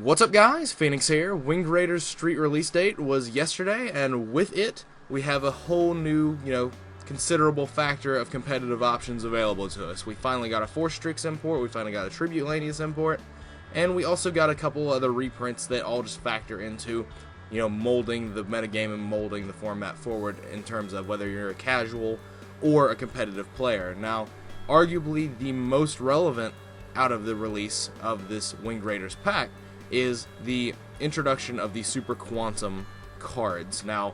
What's up, guys? Phoenix here. Winged Raiders Street release date was yesterday, and with it, we have a whole new, considerable factor of competitive options available to us. We finally got a Force Strix import, we finally got a Tribute Lanius import, and we also got a couple other reprints that all just factor into, molding the metagame and molding the format forward in terms of whether you're a casual or a competitive player. Now, arguably the most relevant out of the release of this Winged Raiders pack is the introduction of the Super Quantum cards. Now,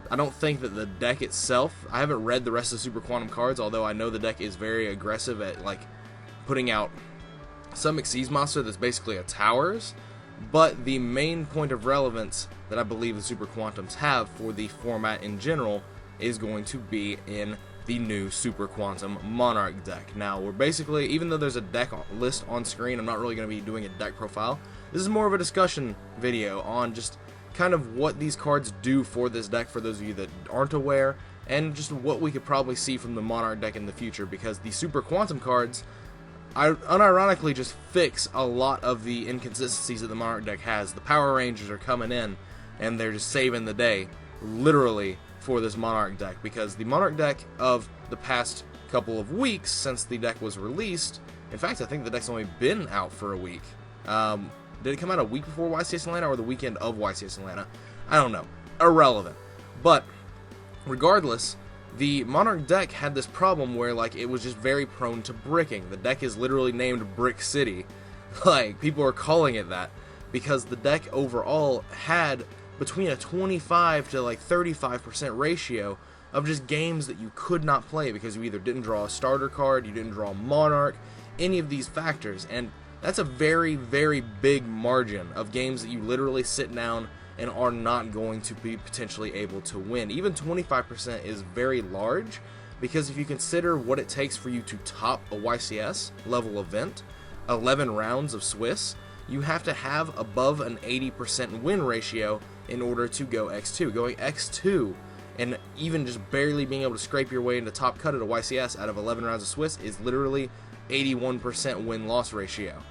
I don't think that the deck itself, I haven't read the rest of the Super Quantum cards, although I know the deck is very aggressive at putting out some Xyz monster that's basically a towers, but the main point of relevance that I believe the Super Quantums have for the format in general is going to be in the new Super Quantum Monarch deck. Now, we're basically, even though there's a deck list on screen, I'm not really going to be doing a deck profile. This is more of a discussion video on just kind of what these cards do for this deck for those of you that aren't aware, and just what we could probably see from the Monarch deck in the future, because the Super Quantum cards unironically just fix a lot of the inconsistencies that the Monarch deck has. The Power Rangers are coming in, and they're just saving the day, literally, for this Monarch deck, because the Monarch deck of the past couple of weeks since the deck was released, in fact, I think the deck's only been out for a week. Did it come out a week before YCS Atlanta or the weekend of YCS Atlanta? I don't know. Irrelevant. But, regardless, the Monarch deck had this problem where, it was just very prone to bricking. The deck is literally named Brick City. People are calling it that, because the deck overall had between a 25 to 35% ratio of just games that you could not play because you either didn't draw a starter card, you didn't draw Monarch, any of these factors, and that's a very, very big margin of games that you literally sit down and are not going to be potentially able to win. Even 25% is very large, because if you consider what it takes for you to top a YCS level event, 11 rounds of Swiss, you have to have above an 80% win ratio in order to go X2. Going X2 and even just barely being able to scrape your way into top cut at a YCS out of 11 rounds of Swiss is literally 81% win-loss ratio.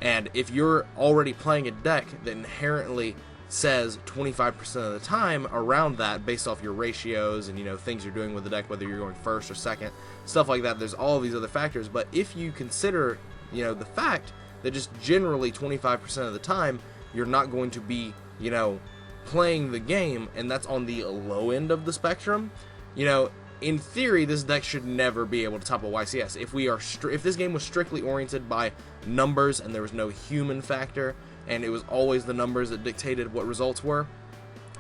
And if you're already playing a deck that inherently says 25% of the time around that based off your ratios and things you're doing with the deck, whether you're going first or second, stuff like that, there's all of these other factors. But if you consider the fact that just generally 25% of the time you're not going to be playing the game, and that's on the low end of the spectrum, in theory, this deck should never be able to top a YCS. If this game was strictly oriented by numbers and there was no human factor, and it was always the numbers that dictated what results were,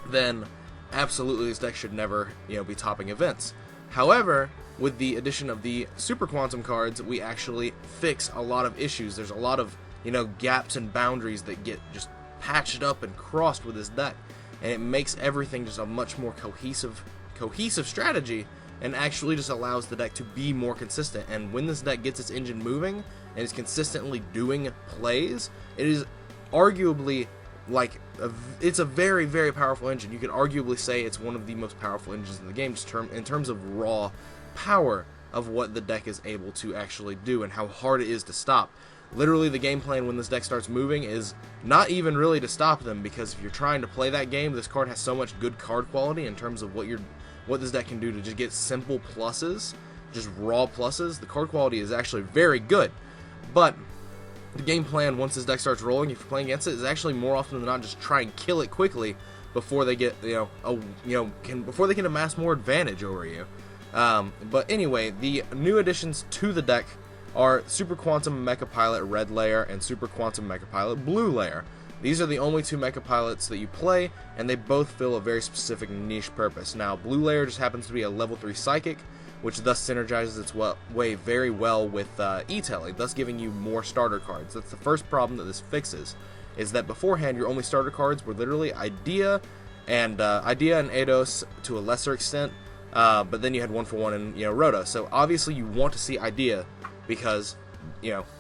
then absolutely this deck should never, be topping events. However, with the addition of the Super Quantum cards, we actually fix a lot of issues. There's a lot of, gaps and boundaries that get just patched up and crossed with this deck, and it makes everything just a much more cohesive strategy, and actually just allows the deck to be more consistent. And when this deck gets its engine moving and is consistently doing plays, it is arguably it's a very, very powerful engine. You could arguably say it's one of the most powerful engines in the game, just in terms of raw power of what the deck is able to actually do and how hard it is to stop. Literally, the game plan when this deck starts moving is not even really to stop them, because if you're trying to play that game, this card has so much good card quality in terms of what this deck can do to just get simple pluses, just raw pluses. The card quality is actually very good, but the game plan once this deck starts rolling, if you're playing against it, is actually more often than not just try and kill it quickly before they get before they can amass more advantage over you. But anyway, the new additions to the deck are Super Quantum Mecha Pilot Red Layer and Super Quantum Mecha Pilot Blue Layer. These are the only two Mecha Pilots that you play, and they both fill a very specific niche purpose. Now, Blue Layer just happens to be a level 3 Psychic, which thus synergizes its way very well with E-Telly, thus giving you more starter cards. That's the first problem that this fixes, is that beforehand your only starter cards were literally Idea and Eidos to a lesser extent, but then you had 1-for-1 and Rhoda. So obviously you want to see Idea, because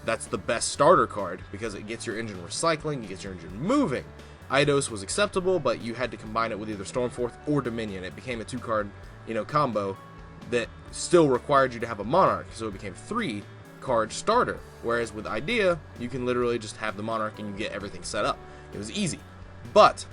that's the best starter card, because it gets your engine recycling, it gets your engine moving. Eidos was acceptable, but you had to combine it with either Stormforth or Dominion. It became a 2-card combo that still required you to have a Monarch, so it became 3 card starter. Whereas with Idea, you can literally just have the Monarch and you get everything set up. It was easy. But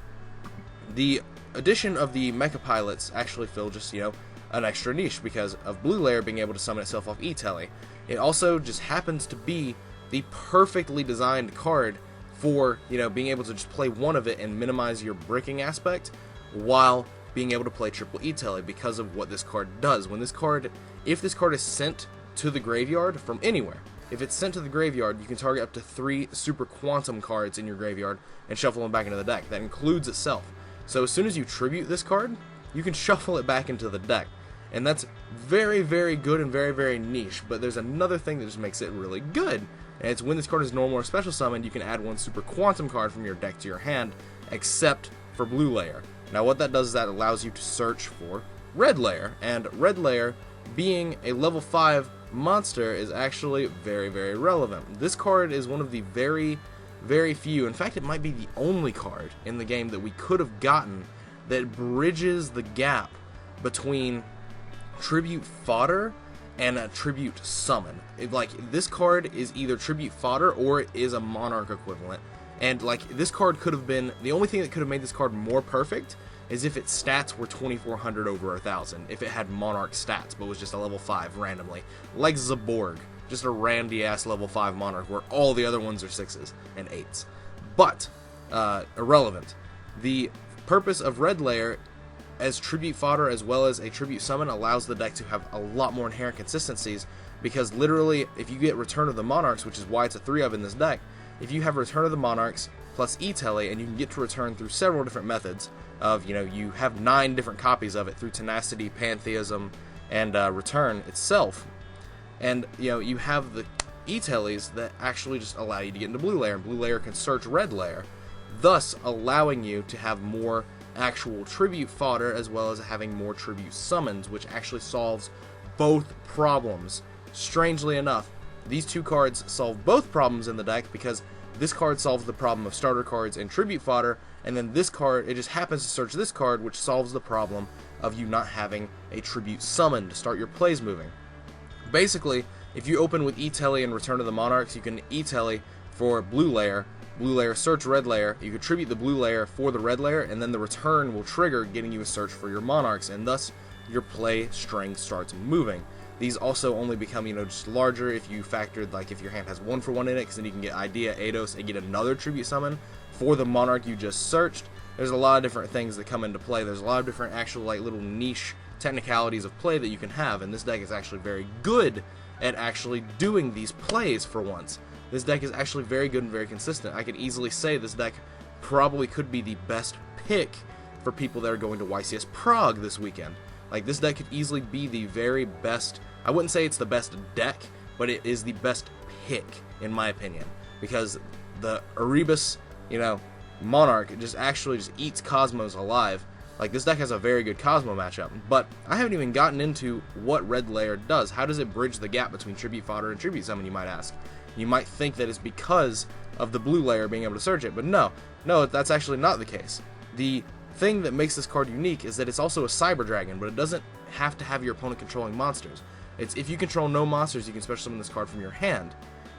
the addition of the Mecha Pilots actually filled just, an extra niche because of Blue Layer being able to summon itself off E-Tele. It also just happens to be the perfectly designed card for, being able to just play one of it and minimize your bricking aspect while being able to play triple E-Tele because of what this card does. If this card is sent to the graveyard from anywhere, if it's sent to the graveyard, you can target up to 3 Super Quantum cards in your graveyard and shuffle them back into the deck. That includes itself. So as soon as you tribute this card, you can shuffle it back into the deck. And that's very, very good and very, very niche. But there's another thing that just makes it really good. And it's when this card is normal or special summoned, you can add 1 Super Quantum card from your deck to your hand, except for Blue Layer. Now what that does is that allows you to search for Red Layer. And Red Layer, being a level 5 monster, is actually very, very relevant. This card is one of the very, very few, in fact it might be the only card in the game that we could have gotten that bridges the gap between tribute fodder and a tribute summon. This card is either tribute fodder or it is a Monarch equivalent. And this card could have been, the only thing that could have made this card more perfect is if its stats were 2400 over 1000, if it had Monarch stats but was just a level 5 randomly, like Zaborg, just a randy ass level 5 Monarch where all the other ones are 6s and 8s. But irrelevant. The purpose of Red Layer as tribute fodder as well as a tribute summon allows the deck to have a lot more inherent consistencies, because literally if you get Return of the Monarchs, which is why it's a 3 of in this deck, if you have Return of the Monarchs plus E-Tele, and you can get to return through several different methods of, you have 9 different copies of it through Tenacity, Pantheism, and Return itself, and you have the E-Teles that actually just allow you to get into Blue Layer, and Blue Layer can search Red Layer, thus allowing you to have more actual tribute fodder as well as having more tribute summons, which actually solves both problems. Strangely enough, these two cards solve both problems in the deck, because this card solves the problem of starter cards and tribute fodder, and then this card, it just happens to search this card, which solves the problem of you not having a tribute summon to start your plays moving. Basically, if you open with E-Tele and Return of the Monarchs, you can E-Tele for Blue Layer, search Red Layer, you can tribute the Blue Layer for the Red Layer, and then the return will trigger getting you a search for your Monarchs, and thus your play string starts moving. These also only become, just larger if you factored, if your hand has 1-for-1 in it, because then you can get Idea, Eidos, and get another tribute summon for the Monarch you just searched. There's a lot of different things that come into play. There's a lot of different actual, little niche technicalities of play that you can have, and this deck is actually very good at actually doing these plays for once. This deck is actually very good and very consistent. I could easily say this deck probably could be the best pick for people that are going to YCS Prague this weekend. This deck could easily be the very best. I wouldn't say it's the best deck, but it is the best pick, in my opinion. Because the Erebus, Monarch just eats Cosmos alive. This deck has a very good Cosmo matchup. But I haven't even gotten into what Red Layer does. How does it bridge the gap between Tribute Fodder and Tribute Summon, you might ask. You might think that it's because of the Blue Layer being able to search it, but no, that's actually not the case. The thing that makes this card unique is that it's also a Cyber Dragon, but it doesn't have to have your opponent controlling monsters. It's if you control no monsters, you can special summon this card from your hand,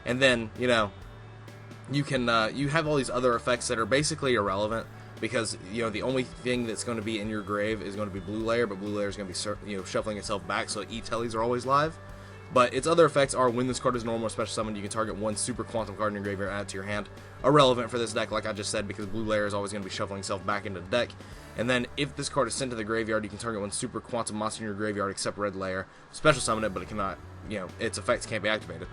and then you can you have all these other effects that are basically irrelevant, because the only thing that's going to be in your grave is going to be Blue Layer, but Blue Layer is going to be shuffling itself back, so E-Teles are always live. But its other effects are when this card is normal or special summoned, you can target 1 Super Quantum card in your graveyard and add it to your hand. Irrelevant for this deck, like I just said, because Blue Layer is always going to be shuffling itself back into the deck. And then if this card is sent to the graveyard, you can target 1 Super Quantum monster in your graveyard except Red Layer. Special summon it, but it cannot, its effects can't be activated.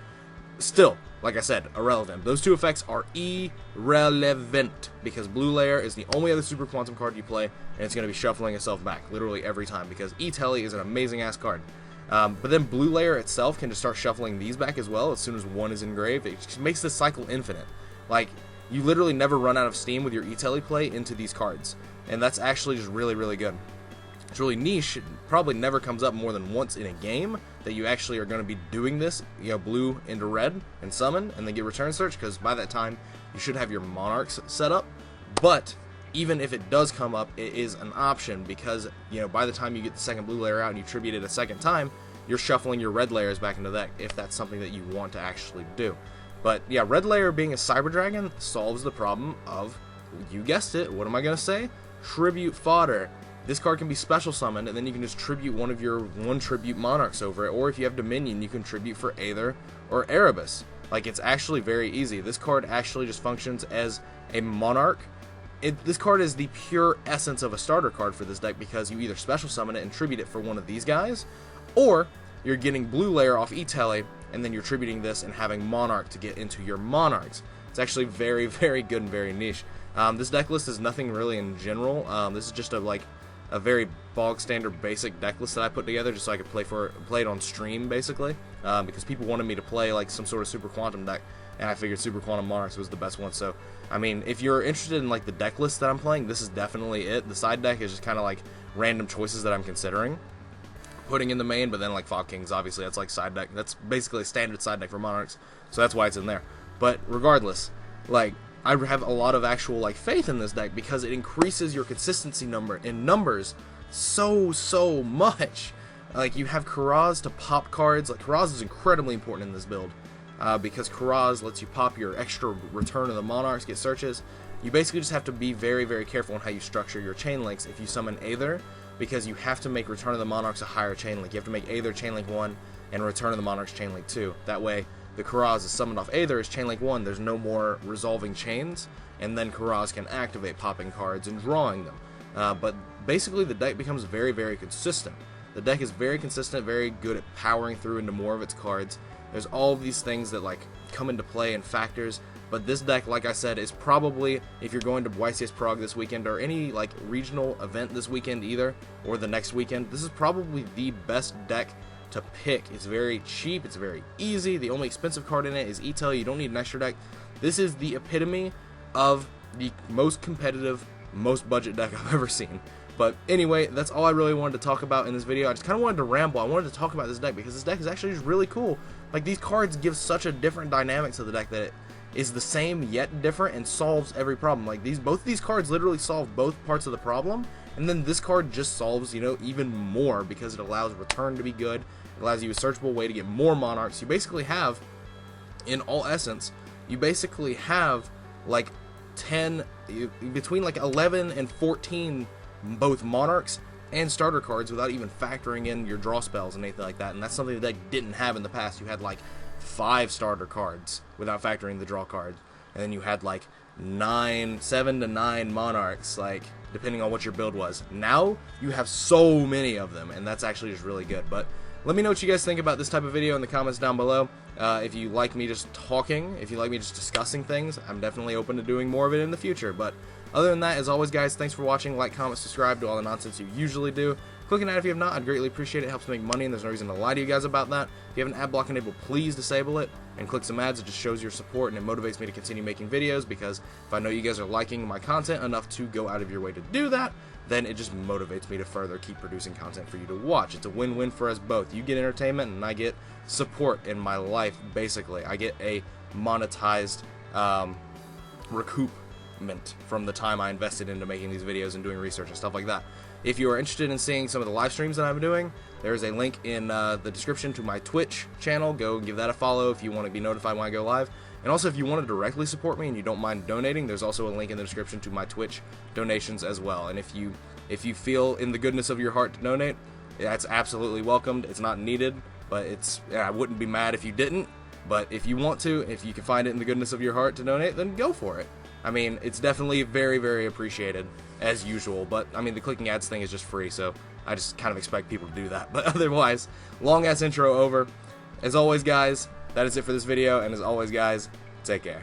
Still, like I said, irrelevant. Those two effects are irrelevant, because Blue Layer is the only other Super Quantum card you play, and it's going to be shuffling itself back literally every time, because E-Tele is an amazing ass card. But then Blue Layer itself can just start shuffling these back as well as soon as one is engraved. It just makes this cycle infinite. You literally never run out of steam with your E-Tele play into these cards. And that's actually just really, really good. It's really niche. It probably never comes up more than once in a game that you actually are going to be doing this, blue into red and summon and then get return search, because by that time you should have your Monarchs set up. But even if it does come up, it is an option, because by the time you get the second Blue Layer out and you tribute it a second time, you're shuffling your red layers back into the deck if that's something that you want to actually do. But yeah, red layer being a Cyber Dragon solves the problem of, you guessed it, what am I going to say? Tribute fodder. This card can be special summoned, and then you can just tribute one of your 1-tribute Monarchs over it, or if you have Dominion, you can tribute for Aether or Erebus. Like, it's actually very easy. This card actually just functions as a Monarch. This card is the pure essence of a starter card for this deck, because you either special summon it and tribute it for one of these guys, or you're getting blue layer off E-Tele, and then you're tributing this and having Monarch to get into your Monarchs. It's actually very, very good and very niche. This deck list is nothing really in general. This is just a very bog standard basic deck list that I put together just so I could play it on stream, basically, because people wanted me to play like some sort of Super Quantum deck, and I figured Super Quantum Monarchs was the best one. So I mean, if you're interested in like the deck list that I'm playing, this is definitely it. The side deck is just kind of like random choices that I'm considering putting in the main, but then like Fog Kings, obviously that's like side deck, that's basically a standard side deck for Monarchs, so that's why it's in there. But regardless, like, I have a lot of actual like faith in this deck because it increases your consistency in numbers so much. Like, you have Karaz to pop cards. Like, Karaz is incredibly important in this build because Karaz lets you pop your extra Return of the Monarchs, get searches. You basically just have to be very, very careful on how you structure your chain links if you summon Aether, because you have to make Return of the Monarchs a higher chain link. You have to make Aether chain link 1 and Return of the Monarchs chain link 2. That way, the Karaz is summoned off Aether as chain link 1, there's no more resolving chains, and then Karaz can activate popping cards and drawing them. But basically the deck becomes very, very consistent. The deck is very consistent, very good at powering through into more of its cards. There's all of these things that like come into play and factors, but this deck, like I said, is probably, if you're going to YCS Prague this weekend or any like regional event this weekend either, or the next weekend, this is probably the best deck to pick. It's very cheap, it's very easy. The only expensive card in it is E-Tele. You don't need an extra deck. This is the epitome of the most competitive, most budget deck I've ever seen. But anyway, that's all I really wanted to talk about in this video. I just kind of wanted to ramble. I wanted to talk about this deck because this deck is actually just really cool. Like, these cards give such a different dynamic to the deck that it is the same yet different and solves every problem. Like, both of these cards literally solve both parts of the problem, and then this card just solves, you know, even more because it allows Return to be good. It allows you a searchable way to get more Monarchs. You basically have, in all essence, you basically have like between like 11 and 14 both Monarchs and starter cards without even factoring in your draw spells and anything like that. And that's something the deck didn't have in the past. You had like 5 starter cards without factoring the draw cards, and then you had like 7 to 9 Monarchs, like depending on what your build was. Now you have so many of them, and that's actually just really good. But let me know what you guys think about this type of video in the comments down below. If you like me just talking, if you like me just discussing things, I'm definitely open to doing more of it in the future. But other than that, as always, guys, thanks for watching. Like, comment, subscribe, do all the nonsense you usually do. Click on that if you have not. I'd greatly appreciate it. It helps me make money, and there's no reason to lie to you guys about that. If you have an ad block enabled, please disable it and click some ads. It just shows your support, and it motivates me to continue making videos, because if I know you guys are liking my content enough to go out of your way to do that, then it just motivates me to further keep producing content for you to watch. It's a win-win for us both. You get entertainment, and I get support in my life, basically. I get a monetized recoupment from the time I invested into making these videos and doing research and stuff like that. If you are interested in seeing some of the live streams that I'm doing, there is a link in the description to my Twitch channel. Go give that a follow if you want to be notified when I go live. And also, if you want to directly support me and you don't mind donating, there's also a link in the description to my Twitch donations as well. And if you feel in the goodness of your heart to donate, that's absolutely welcomed. It's not needed, but I wouldn't be mad if you didn't. But if you want to, if you can find it in the goodness of your heart to donate, then go for it. I mean, it's definitely very, very appreciated, as usual. But, I mean, the clicking ads thing is just free, so I just kind of expect people to do that. But otherwise, long-ass intro over. As always, guys, that is it for this video. And as always, guys, take care.